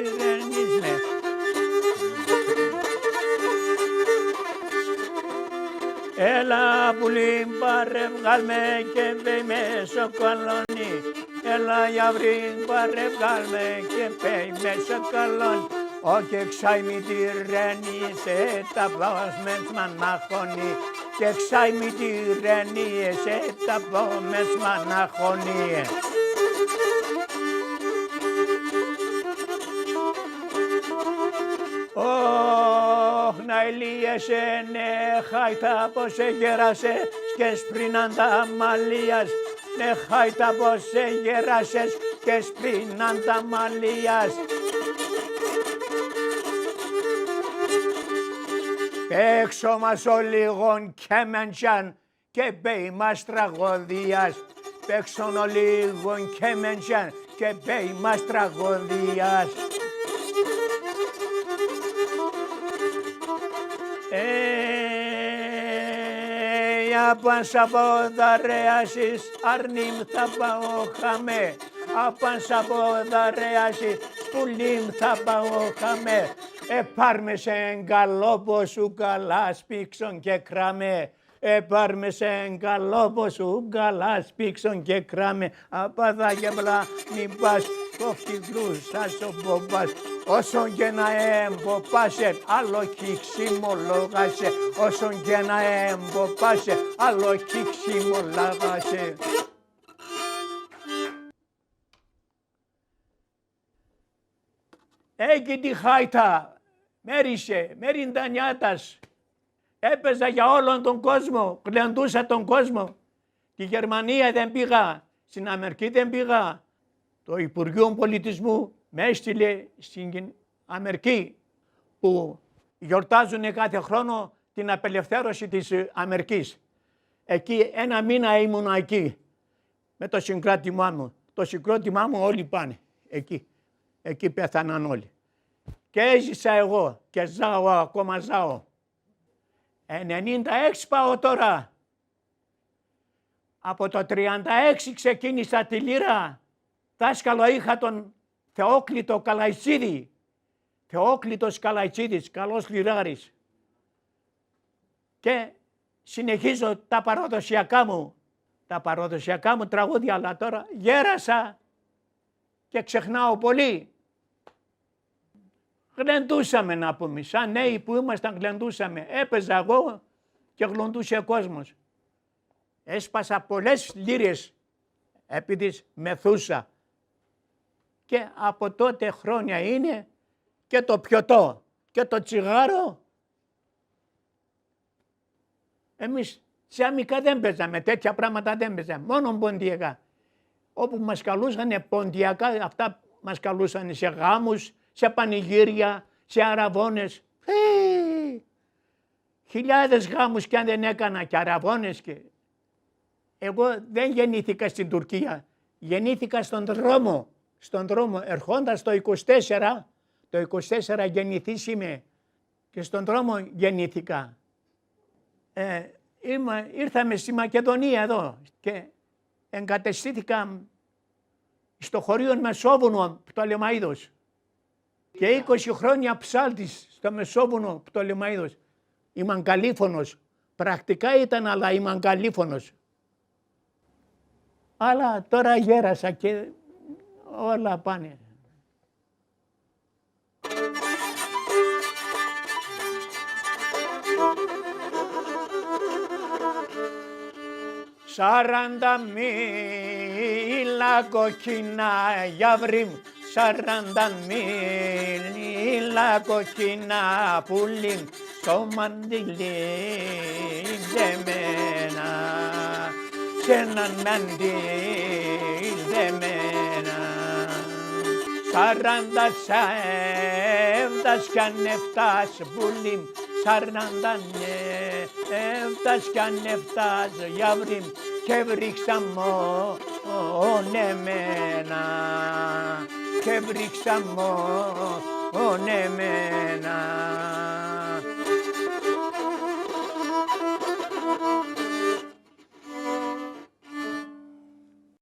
τυραννείς με. Έλα πουλί πάρε βγάλ με και πέι με στο κολόνι. Έλα γιαυρί πάρε βγάλ με και πέι με στο κολόνι. Όχι ξάι μη τυραννείς τα πας με μαναχώνει. Και ξάι μη τυραννείς τα πας με μαναχώνει. Ωχ, να ηλίεσαι, ναι, χάιτα πως γέρασες και σπρίναν τα μαλλίας. Ναι, χάιτα πως γέρασες και σπρίναν τα μαλλίας. Έξω μας ο λίγον και μεντζάν και πέι μας τραγωδίας. Έξω ο λίγον και μεντζάν και πέι μας τραγωδίας. Απαν σαποδαρέασης αρνήμ θα πάω χαμέ. Απαν σαποδαρέασης πουλήμ θα πάω χαμέ. Πάρμε σε εγκαλόπο σου καλά σπίξον και κράμε. Πάρμε σε εγκαλόπο σου καλά σπίξον και κράμε. Απαδά και μπλά μην πας κόφτη γλούσας ο μπομπάς. Όσον και να εμποπάσε, άλλο κι ξυμολόγασε. Όσον και να εμποπάσε, άλλο κι ξυμολόγασε. Εκεί τη χάιτα, μέρισε, μέριν τα νιάτας. Έπαιζα για όλον τον κόσμο, κλεντούσα τον κόσμο. Τη Γερμανία δεν πήγα, στην Αμερική δεν πήγα. Το Υπουργείο Πολιτισμού με έστειλε στην Αμερική που γιορτάζουν κάθε χρόνο την απελευθέρωση της Αμερικής. Εκεί ένα μήνα ήμουν εκεί με το συγκρότημά μου. Το συγκρότημά μου όλοι πάνε εκεί. Εκεί πέθαναν όλοι. Και έζησα εγώ και ζάω, ακόμα ζάω. 96 πάω τώρα. Από το 36 ξεκίνησα τη λύρα. Δάσκαλο είχα τον Θεόκλητο Καλαϊτσίδη. Θεόκλητος Καλαϊτσίδης, καλός λυράρης. Και συνεχίζω τα παραδοσιακά μου τραγούδια, αλλά τώρα γέρασα και ξεχνάω πολύ. Γλεντούσαμε να πούμε, σαν νέοι που ήμασταν γλεντούσαμε. Έπαιζα εγώ και γλεντούσε ο κόσμος. Έσπασα πολλές λύρες επειδή μεθούσα. Και από τότε χρόνια είναι και το πιωτό και το τσιγάρο. Εμείς σε αμικά δεν παίζαμε, τέτοια πράγματα δεν παίζαμε, μόνο ποντιακά. Όπου μας καλούσανε ποντιακά, αυτά μας καλούσανε σε γάμους, σε πανηγύρια, σε αραβώνες. Χιλιάδες γάμους κι αν δεν έκανα και αραβώνες. Και... Εγώ δεν γεννήθηκα στην Τουρκία, γεννήθηκα στον δρόμο. Στον δρόμο, ερχόντας το 24 γεννηθείς είμαι και στον δρόμο γεννήθηκα. Ήρθαμε στη Μακεδονία εδώ και εγκατεστήθηκα στο χωρίο Μεσόβουνο Πτολεμαΐδος και 20 χρόνια ψάλτης στο Μεσόβουνο Πτολεμαΐδος. Ήμαν καλήφωνος, πρακτικά ήταν αλλά ήμαν καλήφωνος. Αλλά τώρα γέρασα και όλα πάνε. Σαράντα μίλα κοκκινά γιαυρίμ, 40 μίλα κοκκινά πουλίμ, στο μαντιλί δεμένα, σε έναν μαντιλί δεμένα. 40 σεύτας κι αν εφτάς πουλίμ, 40 έφτας κι αν έφτας γιαυρίμ και βρίξα μόν εμένα, και βρίξα μόν εμένα.